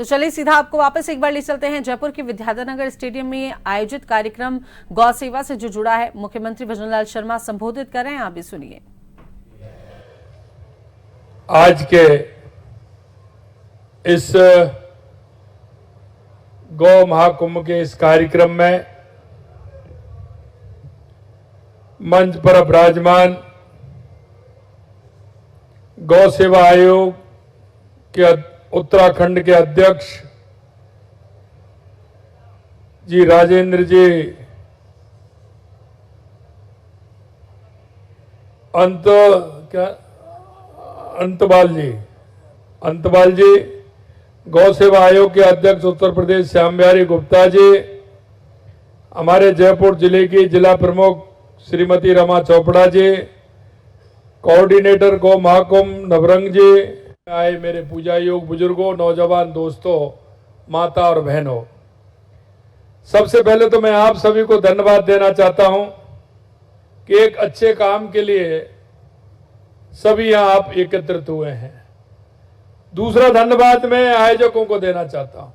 तो चलिए सीधा आपको वापस एक बार ले चलते हैं जयपुर के विद्याधर स्टेडियम में आयोजित कार्यक्रम गौ सेवा से जो जुड़ा है। मुख्यमंत्री भजनलाल शर्मा संबोधित कर रहे हैं, आप भी सुनिए। आज के इस गौ महाकुंभ के इस कार्यक्रम में मंच पर विराजमान गौ सेवा आयोग के उत्तराखंड के अध्यक्ष जी राजेंद्र जी, अंतपाल जी, गौ सेवा आयोग के अध्यक्ष उत्तर प्रदेश श्याम बिहारी गुप्ता जी, हमारे जयपुर जिले की जिला प्रमुख श्रीमती रमा चोपड़ा जी, कोऑर्डिनेटर गौ महाकुंभ नवरंग जी, आए मेरे पूजा योग बुजुर्गों, नौजवान दोस्तों, माता और बहनों, सबसे पहले तो मैं आप सभी को धन्यवाद देना चाहता हूं कि एक अच्छे काम के लिए सभी यहां आप एकत्रित हुए हैं। दूसरा धन्यवाद मैं आयोजकों को देना चाहता हूं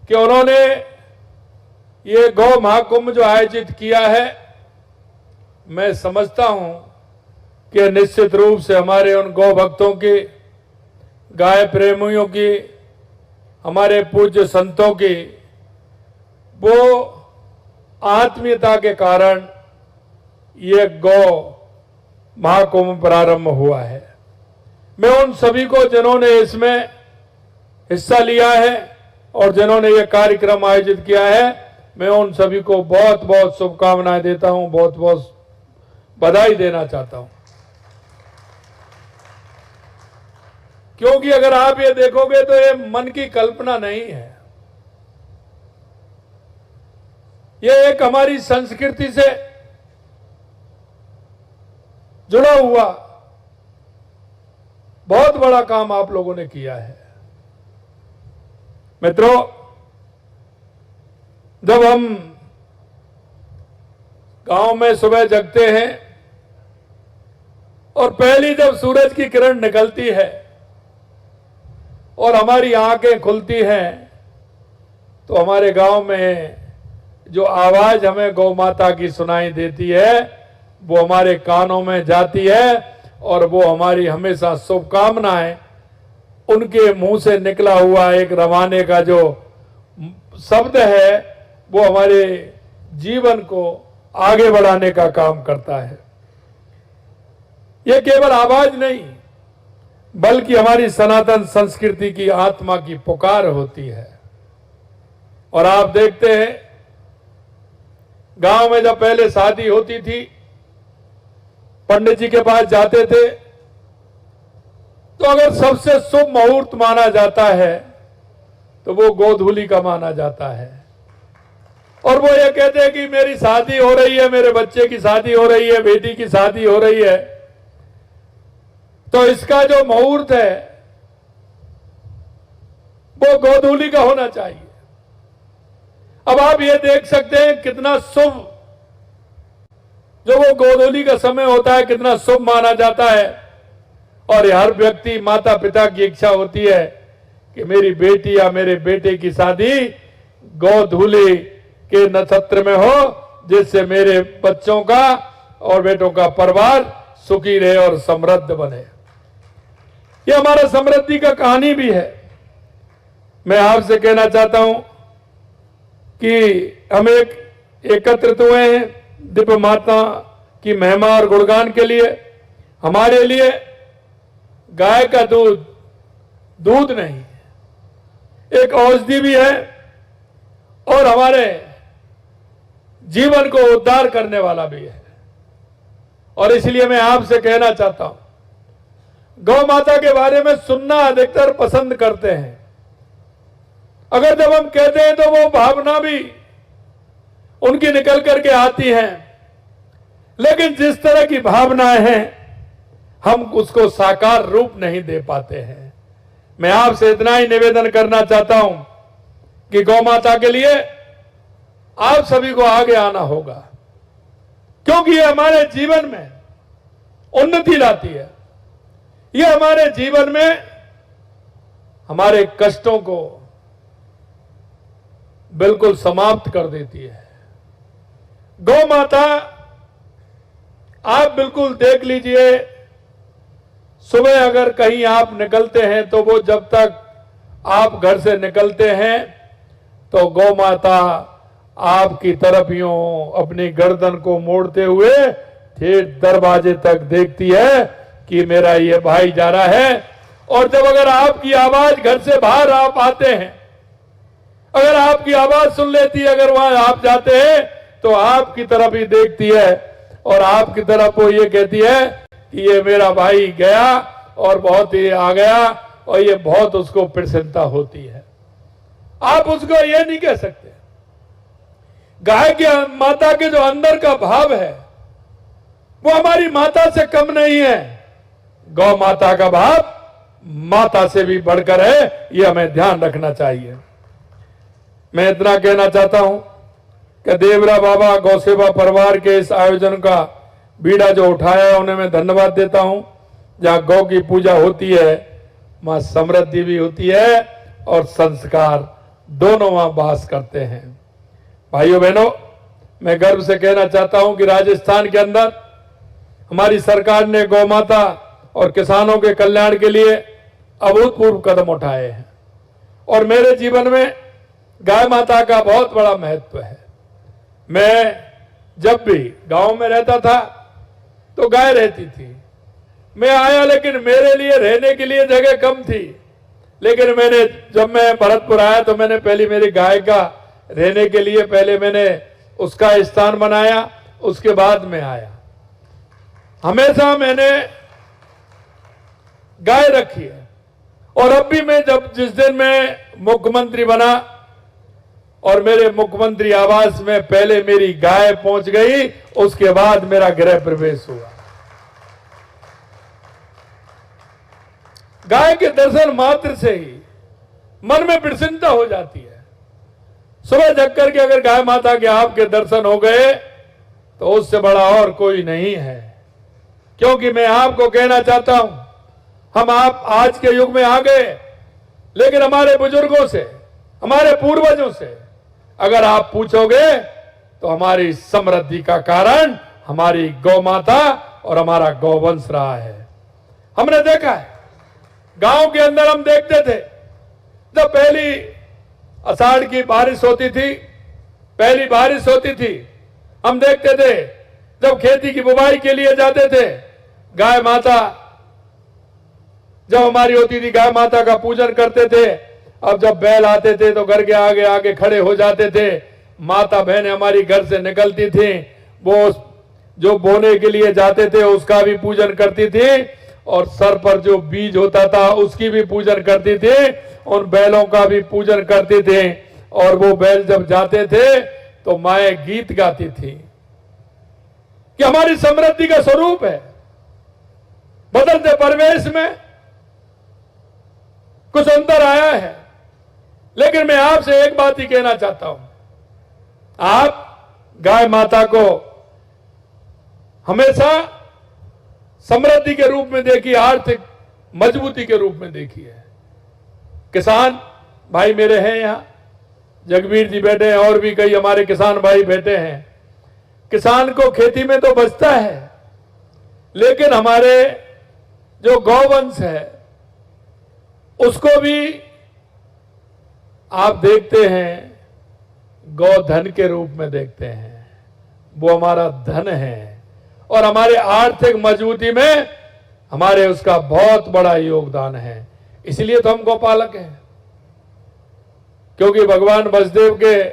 कि उन्होंने ये गौ महाकुंभ जो आयोजित किया है, मैं समझता हूं कि निश्चित रूप से हमारे उन गौ भक्तों की, गाय प्रेमियों की, हमारे पूज्य संतों की वो आत्मीयता के कारण ये गौ महाकुंभ प्रारंभ हुआ है। मैं उन सभी को जिन्होंने इसमें हिस्सा लिया है और जिन्होंने ये कार्यक्रम आयोजित किया है, मैं उन सभी को बहुत बहुत शुभकामनाएं देता हूं, बहुत बहुत बधाई देना चाहता हूं। क्योंकि अगर आप ये देखोगे तो ये मन की कल्पना नहीं है, ये एक हमारी संस्कृति से जुड़ा हुआ बहुत बड़ा काम आप लोगों ने किया है। मित्रों, जब हम गांव में सुबह जगते हैं और पहली जब सूरज की किरण निकलती है और हमारी आंखें खुलती हैं, तो हमारे गांव में जो आवाज हमें गौ माता की सुनाई देती है वो हमारे कानों में जाती है और वो हमारी हमेशा शुभकामनाएं, उनके मुंह से निकला हुआ एक रवाने का जो शब्द है वो हमारे जीवन को आगे बढ़ाने का काम करता है। ये केवल आवाज नहीं बल्कि हमारी सनातन संस्कृति की आत्मा की पुकार होती है। और आप देखते हैं गांव में जब पहले शादी होती थी, पंडित जी के पास जाते थे तो अगर सबसे शुभ मुहूर्त माना जाता है तो वो गोधूली का माना जाता है और वो ये कहते हैं कि मेरी शादी हो रही है, मेरे बच्चे की शादी हो रही है, बेटी की शादी हो रही है, तो इसका जो मुहूर्त है वो गोधूली का होना चाहिए। अब आप ये देख सकते हैं कितना शुभ जो वो गोधूली का समय होता है, कितना शुभ माना जाता है। और हर व्यक्ति, माता पिता की इच्छा होती है कि मेरी बेटी या मेरे बेटे की शादी गोधूली के नक्षत्र में हो, जिससे मेरे बच्चों का और बेटों का परिवार सुखी रहे और समृद्ध बने। ये हमारा समृद्धि का कहानी भी है। मैं आपसे कहना चाहता हूं कि हम एकत्रित हुए हैं दिव्य माता की महिमा और गुणगान के लिए। हमारे लिए गाय का दूध दूध नहीं, एक औषधि भी है और हमारे जीवन को उद्धार करने वाला भी है। और इसलिए मैं आपसे कहना चाहता हूं, गौ माता के बारे में सुनना अधिकतर पसंद करते हैं। अगर जब हम कहते हैं तो वो भावना भी उनकी निकल करके आती हैं, लेकिन जिस तरह की भावनाएं हैं हम उसको साकार रूप नहीं दे पाते हैं। मैं आपसे इतना ही निवेदन करना चाहता हूं कि गौ माता के लिए आप सभी को आगे आना होगा, क्योंकि ये हमारे जीवन में उन्नति लाती है, ये हमारे जीवन में हमारे कष्टों को बिल्कुल समाप्त कर देती है। गौ माता आप बिल्कुल देख लीजिए, सुबह अगर कहीं आप निकलते हैं तो वो जब तक आप घर से निकलते हैं तो गौ माता आपकी तरफ यूं अपनी गर्दन को मोड़ते हुए ठेठ दरवाजे तक देखती है कि मेरा ये भाई जा रहा है। और जब अगर आपकी आवाज घर से बाहर आप आते हैं, अगर आपकी आवाज सुन लेती है, अगर वहां आप जाते हैं तो आपकी तरफ ही देखती है और आपकी तरफ वो ये कहती है कि ये मेरा भाई गया और बहुत ही आ गया, और ये बहुत उसको प्रसन्नता होती है। आप उसको ये नहीं कह सकते। गाय के माता के जो अंदर का भाव है वो हमारी माता से कम नहीं है। गौ माता का भाव माता से भी बढ़कर है, ये हमें ध्यान रखना चाहिए। मैं इतना कहना चाहता हूं कि देवरा बाबा गौ सेवा परिवार के इस आयोजन का बीड़ा जो उठाया है उन्हें मैं धन्यवाद देता हूं। जहां गौ की पूजा होती है मां समृद्धि भी होती है और संस्कार दोनों वहां वास करते हैं। भाइयों बहनों, मैं गर्व से कहना चाहता हूं कि राजस्थान के अंदर हमारी सरकार ने गौ माता और किसानों के कल्याण के लिए अभूतपूर्व कदम उठाए हैं और मेरे जीवन में गाय माता का बहुत बड़ा महत्व है। मैं जब भी गांव में रहता था तो गाय रहती थी। मैं आया लेकिन मेरे लिए रहने के लिए जगह कम थी, लेकिन जब मैं भरतपुर आया तो मैंने पहले मेरी गाय का रहने के लिए पहले मैंने उसका स्थान बनाया, उसके बाद में आया। हमेशा मैंने गाय रखी है और अब भी मैं जिस दिन मैं मुख्यमंत्री बना और मेरे मुख्यमंत्री आवास में पहले मेरी गाय पहुंच गई, उसके बाद मेरा गृह प्रवेश हुआ। गाय के दर्शन मात्र से ही मन में प्रसन्नता हो जाती है। सुबह जग करके अगर गाय माता के आपके दर्शन हो गए तो उससे बड़ा और कोई नहीं है। क्योंकि मैं आपको कहना चाहता हूं, हम आप आज के युग में आ गए, लेकिन हमारे बुजुर्गों से, हमारे पूर्वजों से अगर आप पूछोगे तो हमारी समृद्धि का कारण हमारी गौ माता और हमारा गौवंश रहा है। हमने देखा है गांव के अंदर, हम देखते थे जब पहली आषाढ़ की बारिश होती थी, पहली बारिश होती थी, हम देखते थे जब खेती की बुवाई के लिए जाते थे, गाय माता जब हमारी होती थी गाय माता का पूजन करते थे। अब जब बैल आते थे तो घर के आगे आगे खड़े हो जाते थे, माता बहनें हमारी घर से निकलती थी, वो जो बोने के लिए जाते थे उसका भी पूजन करती थी और सर पर जो बीज होता था उसकी भी पूजन करती थी, उन बैलों का भी पूजन करती थी। और वो बैल जब जाते थे तो माएं गीत गाती थी कि हमारी समृद्धि का स्वरूप है। बदलते परिवेश में कुछ अंतर आया है, लेकिन मैं आपसे एक बात ही कहना चाहता हूं, आप गाय माता को हमेशा समृद्धि के रूप में देखिए, आर्थिक मजबूती के रूप में देखिए। किसान भाई मेरे हैं यहां, जगवीर जी बैठे हैं और भी कई हमारे किसान भाई बैठे हैं। किसान को खेती में तो बचता है, लेकिन हमारे जो गौवंश है उसको भी आप देखते हैं गौधन के रूप में देखते हैं। वो हमारा धन है और हमारे आर्थिक मजबूती में हमारे उसका बहुत बड़ा योगदान है। इसलिए तो हम गौपालक हैं, क्योंकि भगवान वसुदेव के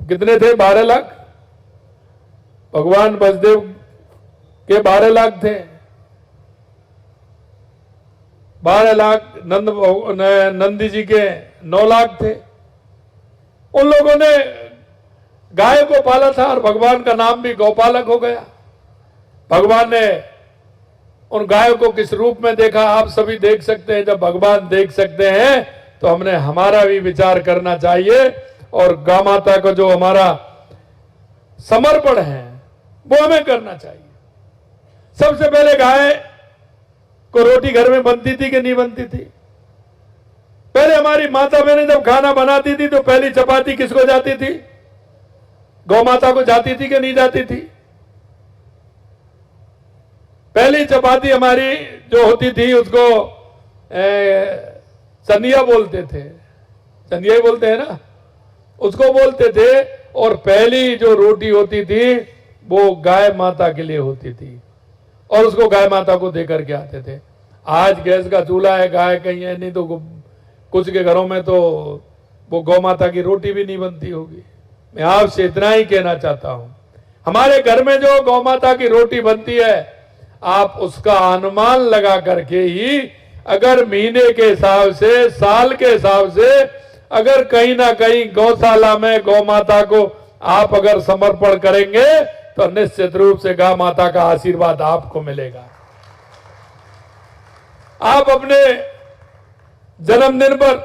कितने थे? 12 लाख। भगवान वसुदेव के 12 लाख थे। 12 लाख नंदी जी के 9 लाख थे। उन लोगों ने गाय को पाला था और भगवान का नाम भी गौपालक हो गया। भगवान ने उन गायों को किस रूप में देखा आप सभी देख सकते हैं। जब भगवान देख सकते हैं तो हमने हमारा भी विचार करना चाहिए और गौ माता को जो हमारा समर्पण है वो हमें करना चाहिए। सबसे पहले गाय को रोटी घर में बनती थी कि नहीं बनती थी? हमारी माता बहनें जब खाना बनाती थी तो पहली चपाती किसको जाती थी? गौ माता को जाती थी कि नहीं जाती थी? पहली चपाती हमारी जो होती थी उसको चंदिया बोलते थे, चंदिया ही बोलते हैं ना, उसको बोलते थे। और पहली जो रोटी होती थी वो गाय माता के लिए होती थी और उसको गाय माता को देकर के आते थे। आज गैस का चूल्हा है, गाय कहीं है नहीं, तो कुछ के घरों में तो वो गौ माता की रोटी भी नहीं बनती होगी। मैं आपसे इतना ही कहना चाहता हूं, हमारे घर में जो गौ माता की रोटी बनती है, आप उसका अनुमान लगा करके ही, अगर महीने के हिसाब से, साल के हिसाब से, अगर कहीं ना कहीं गौशाला में गौ माता को आप अगर समर्पण करेंगे तो निश्चित रूप से गौ माता का आशीर्वाद आपको मिलेगा। आप अपने जन्मदिन पर,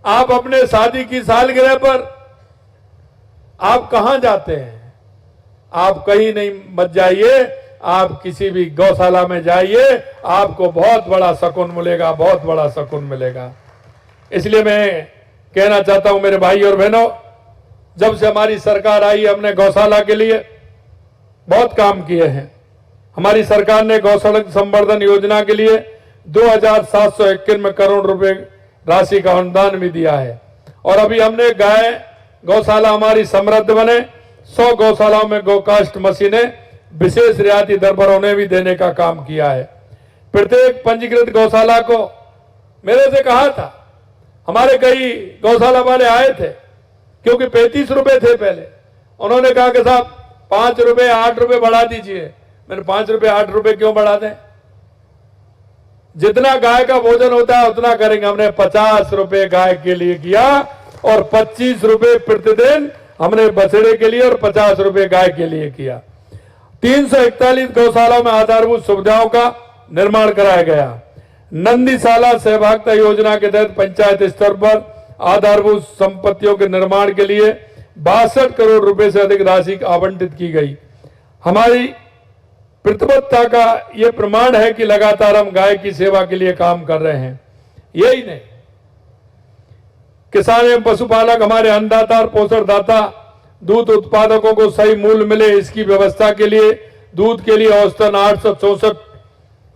आप अपने शादी की सालगिरह पर आप कहां जाते हैं? आप कहीं नहीं मत जाइए, आप किसी भी गौशाला में जाइए, आपको बहुत बड़ा सुकून मिलेगा, बहुत बड़ा सुकून मिलेगा। इसलिए मैं कहना चाहता हूं मेरे भाई और बहनों, जब से हमारी सरकार आई हमने गौशाला के लिए बहुत काम किए हैं। हमारी सरकार ने गौशाला संवर्धन योजना के लिए 2751 करोड़ रुपए राशि का अनुदान भी दिया है। और अभी हमने गौशाला हमारी समृद्ध बने, 100 गौशालाओं में गोकास्ट मशीनें विशेष रियायती दर पर उन्हें भी देने का काम किया है। प्रत्येक पंजीकृत गौशाला को मेरे से कहा था, हमारे कई गौशाला वाले आए थे, क्योंकि 35 रुपए थे पहले, उन्होंने कहा कि साहब 5 रुपए 8 रुपए बढ़ा दीजिए। मैंने 5 रुपए 8 रुपए क्यों बढ़ा दें? जितना गाय का भोजन होता है उतना करेंगे। हमने 50 रुपए गाय के लिए किया और 25 रुपए प्रतिदिन हमने बछड़े के लिए और 50 रुपए गाय के लिए किया। 341 गौशालाओं में आधारभूत सुविधाओं का निर्माण कराया गया। नंदीशाला सहभागिता योजना के तहत पंचायत स्तर पर आधारभूत संपत्तियों के निर्माण के लिए 62 करोड़ रुपए से अधिक राशि आवंटित की गई। हमारी प्रतिबद्धता का यह प्रमाण है कि लगातार हम गाय की सेवा के लिए काम कर रहे हैं। यही नहीं, किसान एवं पशुपालक हमारे अन्नदाता और पोषण दाता दूध उत्पादकों को सही मूल्य मिले, इसकी व्यवस्था के लिए दूध के लिए औसतन 864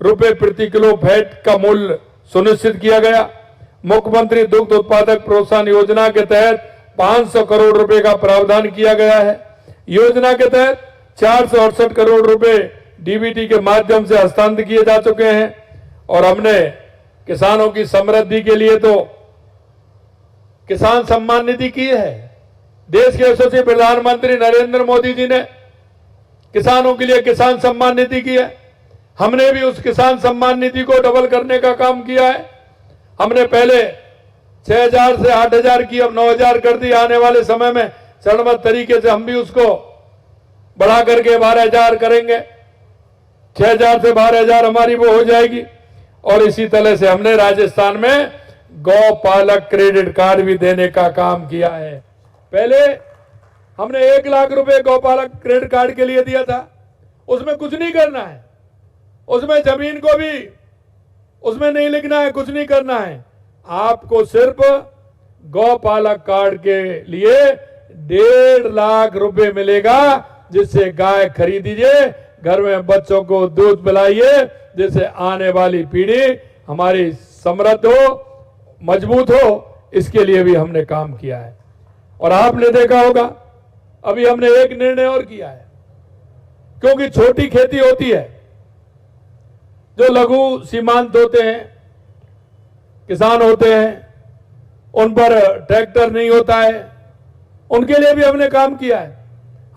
रुपए प्रति किलो फैट का मूल्य सुनिश्चित किया गया। मुख्यमंत्री दुग्ध उत्पादक प्रोत्साहन योजना के तहत 500 करोड़ रुपए का प्रावधान किया गया है। योजना के तहत 468 करोड़ रुपए डीबीटी के माध्यम से हस्तांतरित किए जा चुके हैं। और हमने किसानों की समृद्धि के लिए तो किसान सम्मान निधि की है। देश के यशस्वी प्रधानमंत्री नरेंद्र मोदी जी ने किसानों के लिए किसान सम्मान निधि की है। हमने भी उस किसान सम्मान निधि को डबल करने का काम किया है। हमने पहले 6000 से 8000 की, अब 9000 कर दी। आने वाले समय में चरणबद्ध तरीके से हम भी उसको बढ़ा करके 12000 करेंगे। 6000 से 12000 हमारी वो हो जाएगी। और इसी तरह से हमने राजस्थान में गौपालक क्रेडिट कार्ड भी देने का काम किया है। पहले हमने 1 लाख रुपए गौपालक क्रेडिट कार्ड के लिए दिया था। उसमें कुछ नहीं करना है, उसमें जमीन को भी उसमें नहीं लिखना है, कुछ नहीं करना है। आपको सिर्फ गौपालक कार्ड के लिए 1.5 लाख रुपए मिलेगा, जिससे गाय खरीदिए, घर में बच्चों को दूध पिलाइए, जिससे आने वाली पीढ़ी हमारी समृद्ध हो, मजबूत हो। इसके लिए भी हमने काम किया है। और आपने देखा होगा अभी हमने एक निर्णय और किया है, क्योंकि छोटी खेती होती है, जो लघु सीमांत होते हैं, किसान होते हैं, उन पर ट्रैक्टर नहीं होता है, उनके लिए भी हमने काम किया है।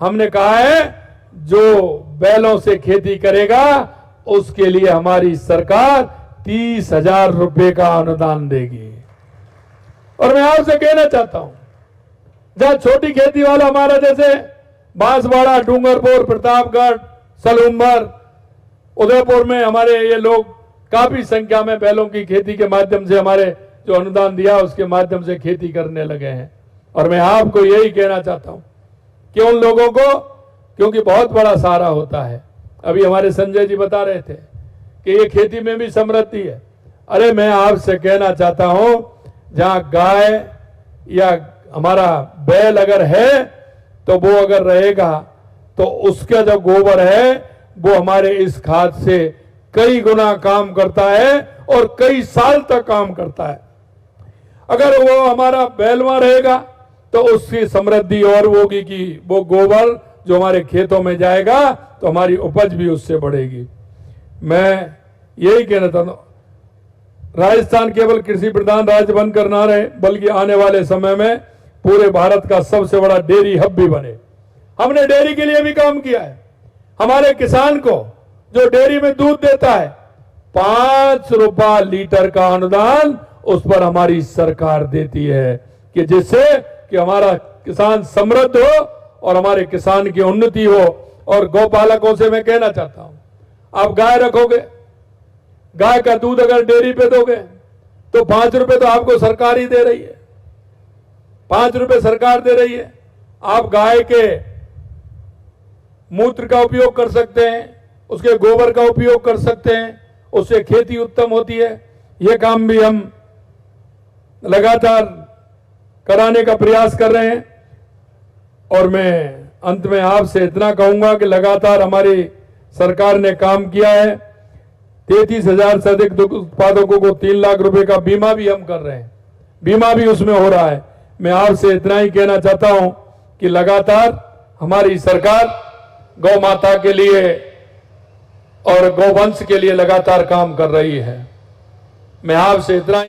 हमने कहा है जो बैलों से खेती करेगा उसके लिए हमारी सरकार 30,000 रुपए का अनुदान देगी। और मैं आपसे कहना चाहता हूं, जहां छोटी खेती वाला हमारा जैसे बांसवाड़ा, डूंगरपुर, प्रतापगढ़, सलूम्बर, उदयपुर में हमारे ये लोग काफी संख्या में बैलों की खेती के माध्यम से हमारे जो अनुदान दिया उसके माध्यम से खेती करने लगे हैं। और मैं आपको यही कहना चाहता हूं कि उन लोगों को, क्योंकि बहुत बड़ा सहारा होता है। अभी हमारे संजय जी बता रहे थे कि ये खेती में भी समृद्धि है। अरे मैं आपसे कहना चाहता हूं, जहां गाय या हमारा बैल अगर है तो वो अगर रहेगा तो उसका जो गोबर है वो हमारे इस खाद से कई गुना काम करता है और कई साल तक काम करता है। अगर वो हमारा बैलवा रहेगा तो उसकी समृद्धि और होगी कि वो गोबर जो हमारे खेतों में जाएगा तो हमारी उपज भी उससे बढ़ेगी। मैं यही कहना चाहता हूं, राजस्थान केवल कृषि प्रधान राज्य बनकर ना रहे बल्कि आने वाले समय में पूरे भारत का सबसे बड़ा डेयरी हब भी बने। हमने डेयरी के लिए भी काम किया है। हमारे किसान को जो डेयरी में दूध देता है 5 रुपया लीटर का अनुदान उस पर हमारी सरकार देती है कि जिससे कि हमारा किसान समृद्ध हो और हमारे किसान की उन्नति हो। और गौपालकों से मैं कहना चाहता हूं, आप गाय रखोगे, गाय का दूध अगर डेयरी पे दोगे तो 5 रुपए तो आपको सरकार ही दे रही है, 5 रुपए सरकार दे रही है। आप गाय के मूत्र का उपयोग कर सकते हैं, उसके गोबर का उपयोग कर सकते हैं, उससे खेती उत्तम होती है। यह काम भी हम लगातार कराने का प्रयास कर रहे हैं। और मैं अंत में आपसे इतना कहूंगा कि लगातार हमारी सरकार ने काम किया है। 33,000 से अधिक दुग्ध उत्पादकों को 3 लाख रुपए का बीमा भी हम कर रहे हैं, बीमा भी उसमें हो रहा है। मैं आपसे इतना ही कहना चाहता हूं कि लगातार हमारी सरकार गौ माता के लिए और गौवंश के लिए लगातार काम कर रही है। मैं आपसे इतना